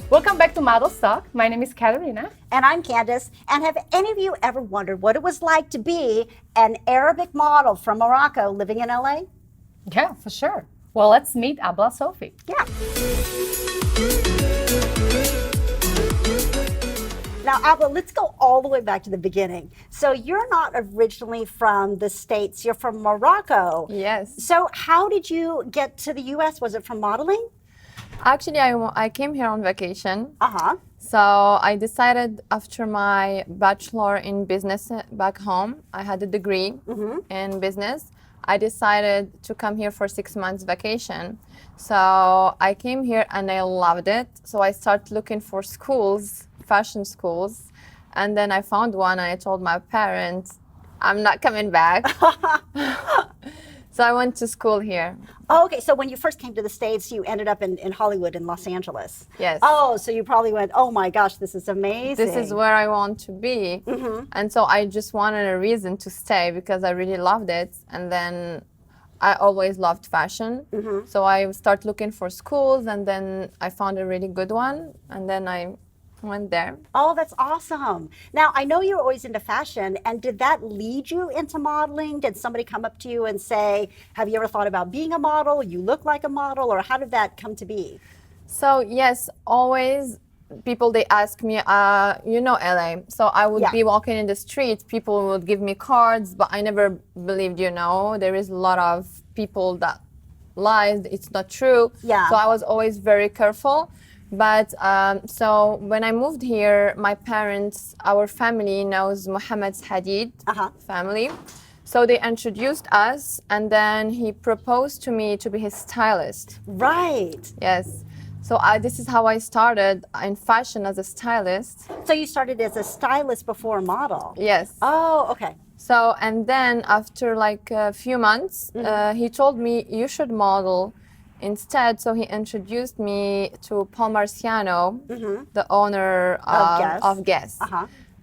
Welcome back to Model Stock. My name is Katerina. And I'm Candace. And have any of you ever wondered what it was like to be an Arabic model from Morocco living in LA? Yeah, for sure. Well, let's meet Abla Sofy. Yeah. Now, Abla, let's go all the way back to the beginning. So you're not originally from the States, you're from Morocco. Yes. So how did you get to the US? Was it from modeling? Actually, I came here on vacation. Uh-huh. So I decided after my bachelor in business back home, I had a degree in business. I decided to come here for 6 months vacation. So I came here and I loved it. So I started looking for schools, fashion schools. And then I found one and I told my parents, I'm not coming back. So I went to school here. Oh, okay. So when you first came to the States, you ended up in Hollywood, in Los Angeles. Yes. Oh, so you probably went, oh my gosh, this is amazing. This is where I want to be. And so I just wanted a reason to stay because I really loved it. And then I always loved fashion. So I started looking for schools and then I found a really good one. And then I went there. Oh, that's awesome. Now, I know you're always into fashion, and did that lead you into modeling? Did somebody come up to you and say, have you ever thought about being a model? You look like a model, or how did that come to be? So yes, always people, they ask me, you know LA. So I would be walking in the street, people would give me cards, but I never believed, there is a lot of people that lies, it's not true. Yeah. So I was always very careful. But so when I moved here, my parents, our family knows Mohamed Hadid family. So they introduced us and then he proposed to me to be his stylist. Right. Yes. So this is how I started in fashion as a stylist. So you started as a stylist before a model? Yes. Oh, okay. So, and then after like a few months, he told me you should model instead. So he introduced me to Paul Marciano, the owner of Guess.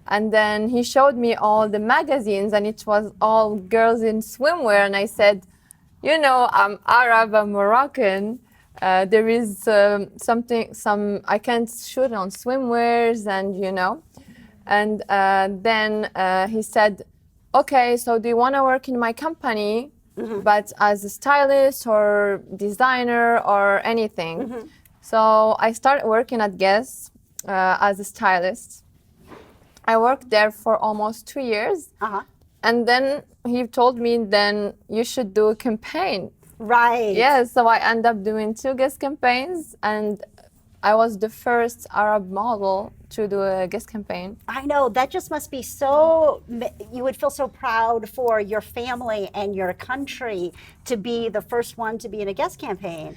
And then he showed me all the magazines and it was all girls in swimwear. And I said, I'm Arab, I'm Moroccan. There is I can't shoot on swimwears and, And then he said, okay, so do you want to work in my company? But as a stylist or designer or anything. So I started working at Guess as a stylist. I worked there for almost 2 years. And then he told me, then you should do a campaign. Right. Yes, so I ended up doing 2 Guess campaigns and I was the first Arab model to do a Guess campaign. I know, that just must be so, you would feel so proud for your family and your country to be the first one to be in a Guess campaign.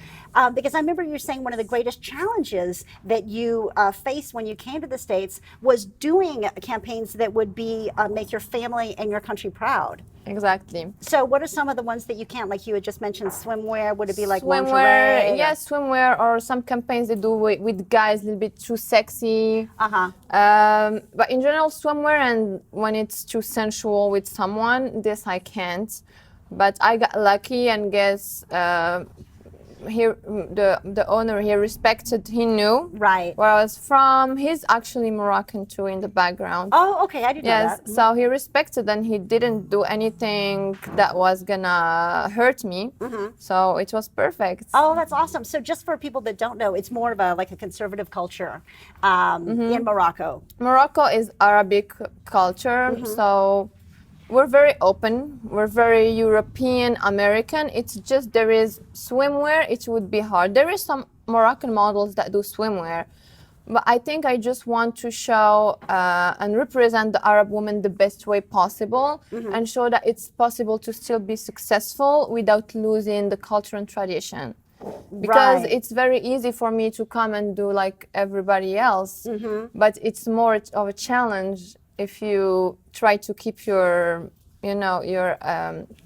Because I remember you saying one of the greatest challenges that you faced when you came to the States was doing campaigns that would be make your family and your country proud. Exactly. So what are some of the ones that you can't, like you had just mentioned swimwear, would it be like swimwear, lingerie? Yes, swimwear, or some campaigns they do with guys a little bit too sexy. But in general, swimwear, and when it's too sensual with someone, this I can't. But I got lucky and Guess the owner here respected, he knew right where I was from. He's actually Moroccan too in the background. Oh, okay, I didn't know that. So he respected and he didn't do anything that was gonna hurt me. So it was perfect. Oh, that's awesome. So just for people that don't know, it's more of a conservative culture in Morocco. Morocco is Arabic culture, so we're very open, we're very European, American. It's just there is swimwear, it would be hard. There is some Moroccan models that do swimwear, but I think I just want to show and represent the Arab woman the best way possible and show that it's possible to still be successful without losing the culture and tradition. Because it's very easy for me to come and do like everybody else, but it's more of a challenge if you try to keep your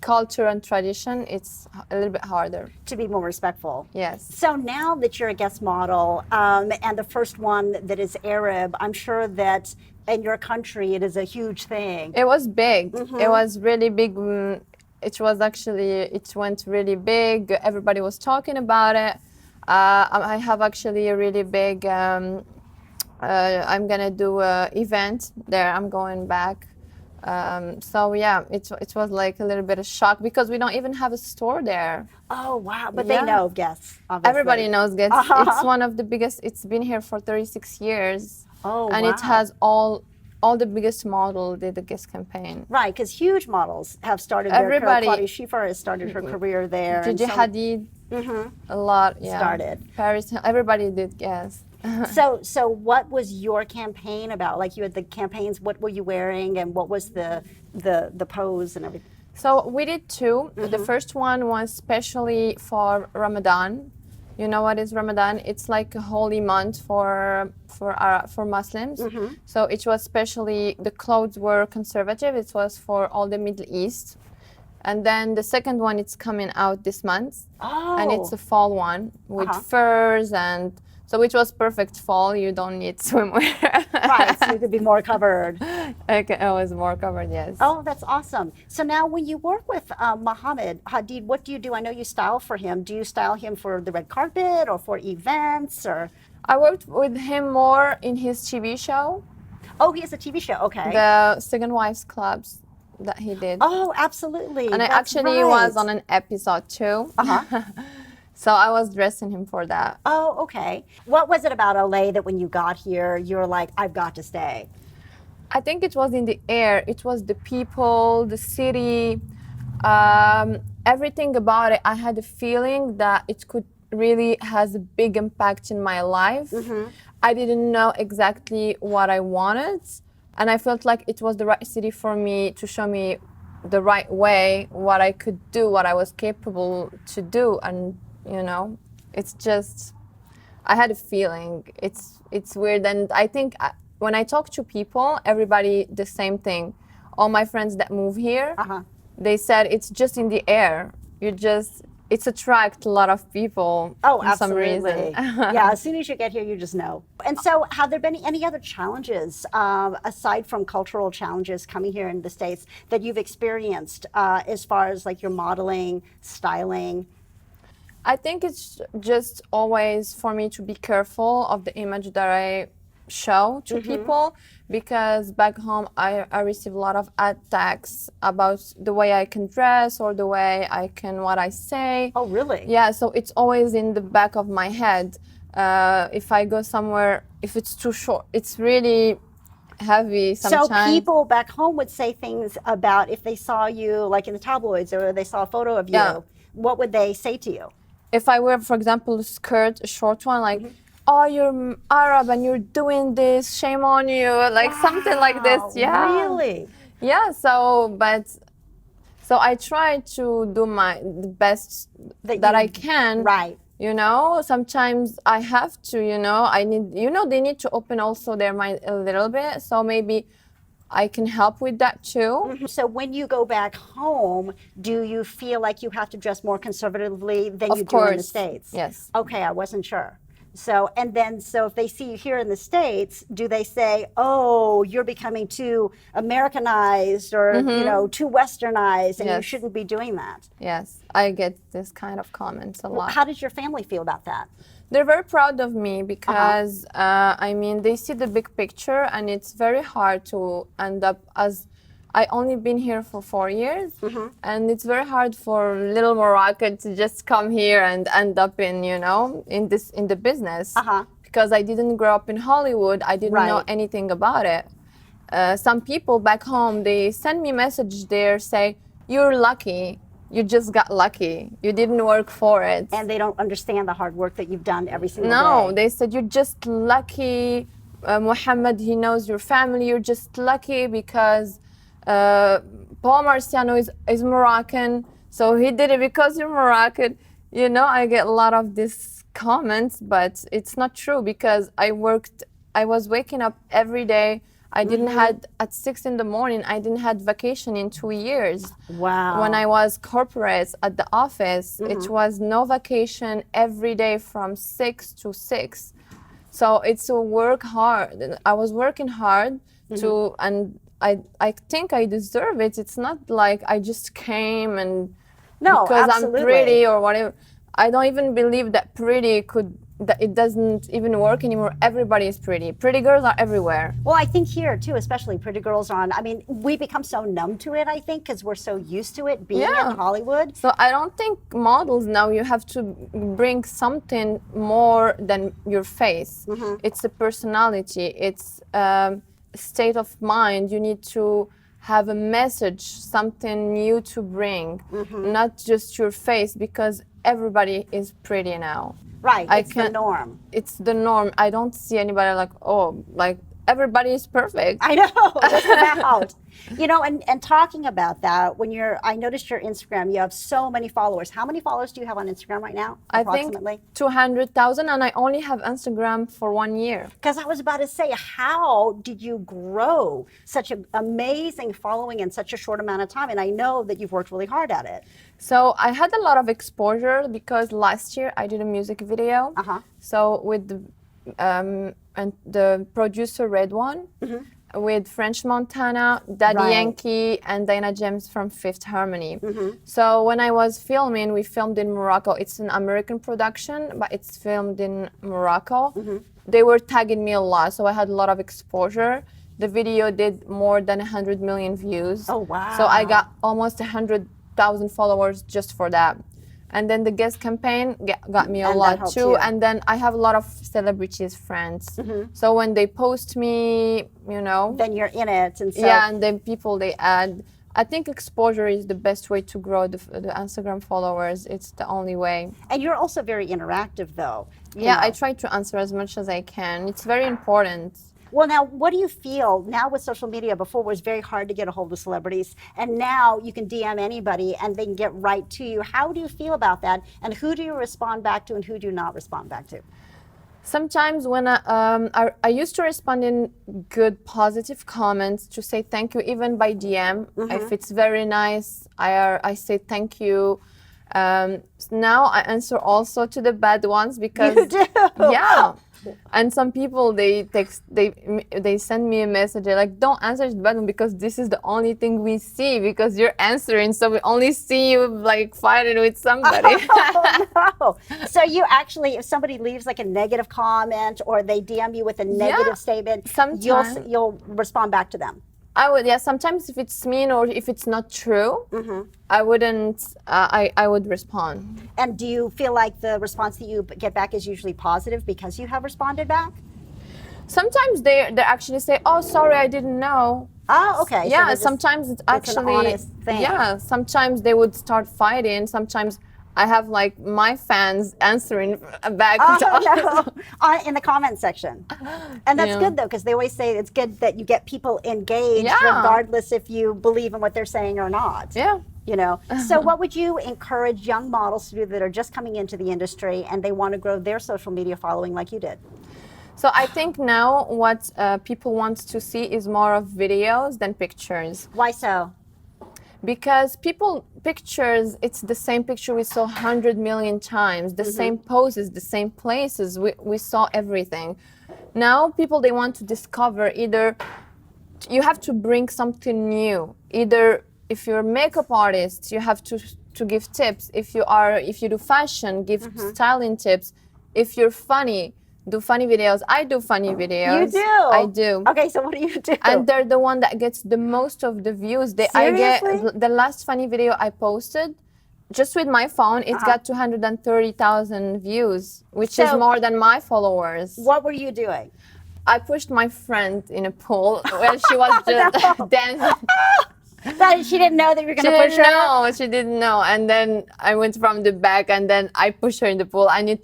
culture and tradition. It's a little bit harder. To be more respectful. Yes. So now that you're a Guess model and the first one that is Arab, I'm sure that in your country it is a huge thing. It was big. It was really big. It went really big. Everybody was talking about it. I have actually a really big I'm gonna do a event there. I'm going back. So yeah, it was like a little bit of shock because we don't even have a store there. Oh, wow. But Yeah. they know Guess, obviously. Everybody knows Gets. Uh-huh. It's one of the biggest. It's been here for 36 years. Oh, and it wow. has all the biggest model did the Guess campaign. Right, because huge models have started their career. Everybody- Claudia Schiffer has started her career there. and Gigi so- Hadid, a lot. Yeah. Started. Paris. Everybody did Guess. So what was your campaign about? Like you had the campaigns, what were you wearing and what was the pose and everything? So we did two. The first one was specially for Ramadan. You know what is Ramadan? It's like a holy month for Muslims. So it was specially, the clothes were conservative. It was for all the Middle East. And then the second one, it's coming out this month. Oh. And it's a fall one with furs, and so it was perfect fall. You don't need swimwear. Right, so you could be more covered. Okay, I was more covered, yes. Oh, that's awesome. So now when you work with Mohamed Hadid, what do you do? I know you style for him. Do you style him for the red carpet or for events or? I worked with him more in his TV show, Oh, he has a TV show, okay. the Second Wives Clubs that he did. Oh, absolutely. And I That's actually right. was on an episode too. Uh-huh. So I was dressing him for that. Oh, okay. What was it about LA that when you got here, you were like, I've got to stay? I think it was in the air. It was the people, the city, everything about it. I had a feeling that it could really has a big impact in my life. I didn't know exactly what I wanted, and I felt like it was the right city for me to show me the right way, what I could do, what I was capable to do. And you know, it's just, I had a feeling. It's weird, and I think when I talk to people, everybody the same thing. All my friends that move here, they said it's just in the air. It's attract a lot of people Oh, for some reason. absolutely. Yeah, as soon as you get here, you just know. And so have there been any other challenges, aside from cultural challenges coming here in the States, that you've experienced as far as like your modeling, styling? I think it's just always for me to be careful of the image that I show to people, because back home I receive a lot of attacks about the way I can dress or the way I can, what I say. Oh, really? Yeah, so it's always in the back of my head. If I go somewhere, if it's too short, it's really heavy sometimes. So people back home would say things about if they saw you like in the tabloids or they saw a photo of you, Yeah. what would they say to you? If I wear, for example, a skirt, a short one, like, oh, you're Arab and you're doing this, shame on you, like something like this. Wow, Yeah. Really? Yeah, so I try to do the best that I can. Right. You know, sometimes I have to, they need to open also their mind a little bit. So maybe I can help with that too. So when you go back home, do you feel like you have to dress more conservatively than Of you do in the course. States? Yes. Okay, I wasn't sure. So if they see you here in the States, do they say, oh, you're becoming too Americanized or, too westernized and you Yes. shouldn't be doing that? Yes, I get this kind of comments a lot. How does your family feel about that? They're very proud of me because, they see the big picture, and it's very hard to end up as, I only been here for 4 years, and it's very hard for little Moroccan to just come here and end up in the business. Because I didn't grow up in Hollywood, I didn't know Right. anything about it. Some people back home, they send me a message there, say, you're lucky. You just got lucky. You didn't work for it. And they don't understand the hard work that you've done every single No, day. they said you're just lucky. Mohammed, he knows your family. You're just lucky because Paul Marciano is Moroccan, so he did it because you're Moroccan. You know, I get a lot of these comments, but it's not true because I was waking up every day. I didn't had at 6 in the morning. I didn't had vacation in 2 years. Wow. When I was corporate at the office, it was no vacation every day from 6 to 6. So it's a work hard. I was working hard and I think I deserve it. It's not like I just came and No, because absolutely. I'm pretty or whatever. I don't even believe that pretty could it doesn't even work anymore. Everybody is pretty. Pretty girls are everywhere. Well, I think here too, especially pretty girls are on. I mean, we become so numb to it, I think, because we're so used to it being Yeah. in Hollywood. So I don't think models now, you have to bring something more than your face. It's a personality. It's state of mind. You need to have a message, something new to bring, not just your face, because everybody is pretty now. Right, I it's the can't- norm. It's the norm. I don't see anybody like, oh, like everybody is perfect. I know, just about. You know, and talking about that, I noticed your Instagram, you have so many followers. How many followers do you have on Instagram right now, I think approximately? 200,000, and I only have Instagram for 1 year. Because I was about to say, how did you grow such an amazing following in such a short amount of time? And I know that you've worked really hard at it. So I had a lot of exposure because last year I did a music video. So with the producer Red One, with French Montana, Daddy Right. Yankee, and Dinah James from Fifth Harmony. So when I was filming, we filmed in Morocco. It's an American production, but it's filmed in Morocco. They were tagging me a lot, so I had a lot of exposure. The video did more than 100 million views. Oh, wow. So I got almost 100,000 followers just for that. And then the guest campaign got me a And that lot helped too. you. And then I have a lot of celebrities friends. So when they post me, you know, Then you're in it. And so, yeah, and then people they add. I think exposure is the best way to grow the Instagram followers. It's the only way. and you're also very interactive, though. you Yeah, know. I try to answer as much as I can. It's very important. Well, now, what do you feel now with social media? Before it was very hard to get a hold of celebrities, and now you can DM anybody and they can get right to you. How do you feel about that? And who do you respond back to and who do you not respond back to? Sometimes when I used to respond in good, positive comments to say thank you, even by DM. If it's very nice, I say thank you. Now I answer also to the bad ones because You do? yeah. And some people they send me a message. They're like, don't answer the bad one because this is the only thing we see because you're answering, so we only see you like fighting with somebody. Oh, no. So you actually, if somebody leaves like a negative comment or they DM you with a negative statement, sometimes. you'll respond back to them. I would, yeah. Sometimes if it's mean or if it's not true, I wouldn't. I would respond. And do you feel like the response that you get back is usually positive because you have responded back? Sometimes they actually say, "Oh, sorry, I didn't know." Oh, okay. So Yeah. they're just- Sometimes it's an actually honest thing. Yeah. Sometimes they would start fighting. Sometimes I have like my fans answering back. Oh, no. In the comment section. And that's Yeah. good, though, because they always say it's good that you get people engaged Yeah. regardless if you believe in what they're saying or not. Yeah. You know, so what would you encourage young models to do that are just coming into the industry and they want to grow their social media following like you did? So I think now what people want to see is more of videos than pictures. Why so? Because pictures, it's the same picture we saw 100 million times, the same poses, the same places, we saw everything. Now people, they want to discover either, you have to bring something new. Either if you're a makeup artist, you have to give tips. If you do fashion, give styling tips. If you're funny, do funny videos. I do funny videos. You do? I do. Okay, so what do you do? And they're the one that gets the most of the views. I get Seriously? the last funny video I posted, just with my phone, it's got 230,000 views, which is So- more than my followers. What were you doing? I pushed my friend in a pool where she was just dancing. That she didn't know that you were She going to push didn't her? know. She didn't know. And then I went from the back, and then I pushed her in the pool, and it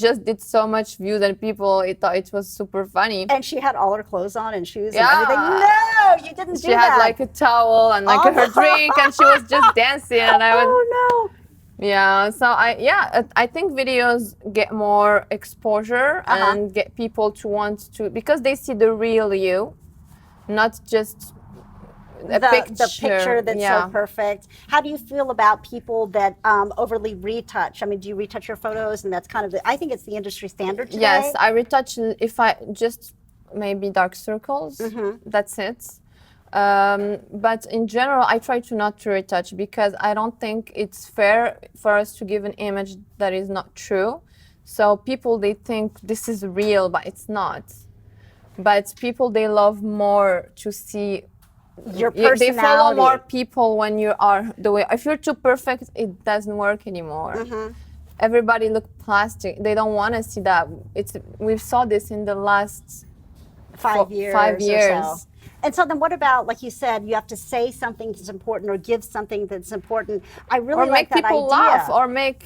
just did so much views, and people thought it was super funny. And she had all her clothes on and shoes Yeah. and everything. No, you didn't do She that. had like a towel and like Oh, her drink, and she was just dancing, and I was. Oh Yeah, so I think videos get more exposure and get people to want to, because they see the real you, not just no. a The picture. picture that's yeah. so perfect. How do you feel about people that overly retouch? I mean, do you retouch your photos? And that's kind of I think it's the industry standard today. Yes, I retouch if I just maybe dark circles. That's it. But in general, I try to not to retouch because I don't think it's fair for us to give an image that is not true. So people, they think this is real, but it's not. But people, they love more to see Your personality. they follow more people when you are the way. If you're too perfect, it doesn't work anymore. Everybody look plastic. They don't want to see that. We saw this in the last 5 years. 5 years. Or so. And so then what about, like you said, you have to say something that's important or give something that's important. I really Or like make that people idea. laugh, or make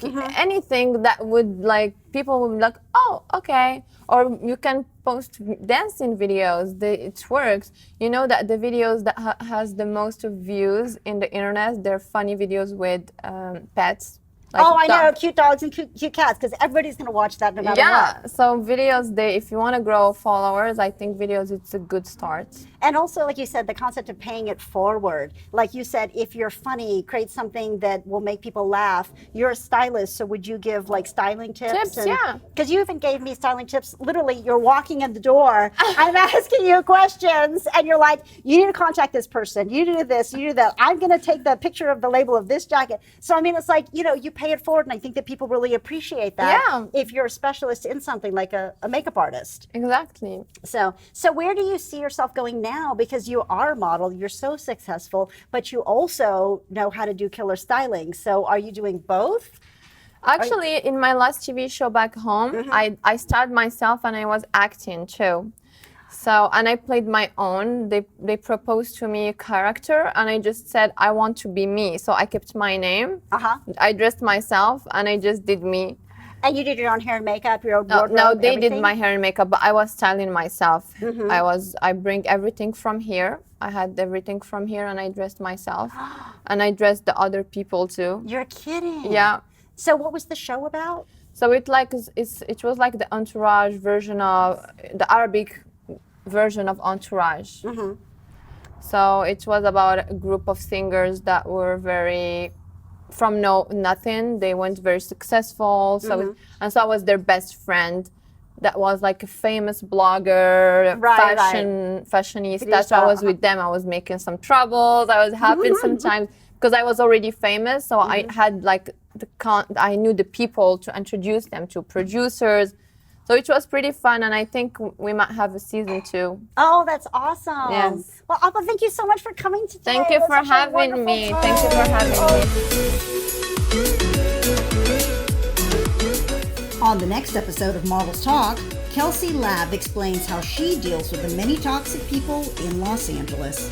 anything that would, like, people would be like, oh, okay. Or you can post dancing videos. It works. You know that the videos that has the most views in the internet, they're funny videos with pets. Like I know, cute dogs and cute cats, because everybody's going to watch that no matter what. Yeah, so videos, if you want to grow followers, I think videos, it's a good start. And also, like you said, the concept of paying it forward. Like you said, if you're funny, create something that will make people laugh. You're a stylist, so would you give like styling tips? Yeah. Because you even gave me styling tips. Literally, you're walking in the door, I'm asking you questions, and you're like, you need to contact this person. You do this, you do that. I'm going to take the picture of the label of this jacket. So, I mean, it's like, you know, you pay it forward, and I think that people really appreciate that. Yeah. If you're a specialist in something like a makeup artist. Exactly. So where do you see yourself going now? Because you are a model, you're so successful, but you also know how to do killer styling. So are you doing both? Actually, in my last TV show back home, I starred myself and I was acting too. So, and I played my own. They proposed to me a character, and I just said, I want to be me. So I kept my name. I dressed myself, and I just did me. And you did your own hair and makeup, your own wardrobe, No, they everything? did my hair and makeup, but I was styling myself. I bring everything from here. I had everything from here, and I dressed myself. And I dressed the other people too. You're kidding. Yeah. So what was the show about? So it was like the Entourage version of the Arabic version of Entourage. So it was about a group of singers that were from nothing. They went very successful. So so I was their best friend. That was like a famous blogger, fashionista. So I was with them. I was making some troubles. I was happy sometimes because I was already famous. So I had like I knew the people to introduce them to producers. So it was pretty fun, and I think we might have a season 2. Oh, that's awesome. Yes. Well, Abla, thank you so much for coming today. Thank you for having me. Thank you for having me. On the next episode of Models Talk, Kelsey Lab explains how she deals with the many toxic people in Los Angeles.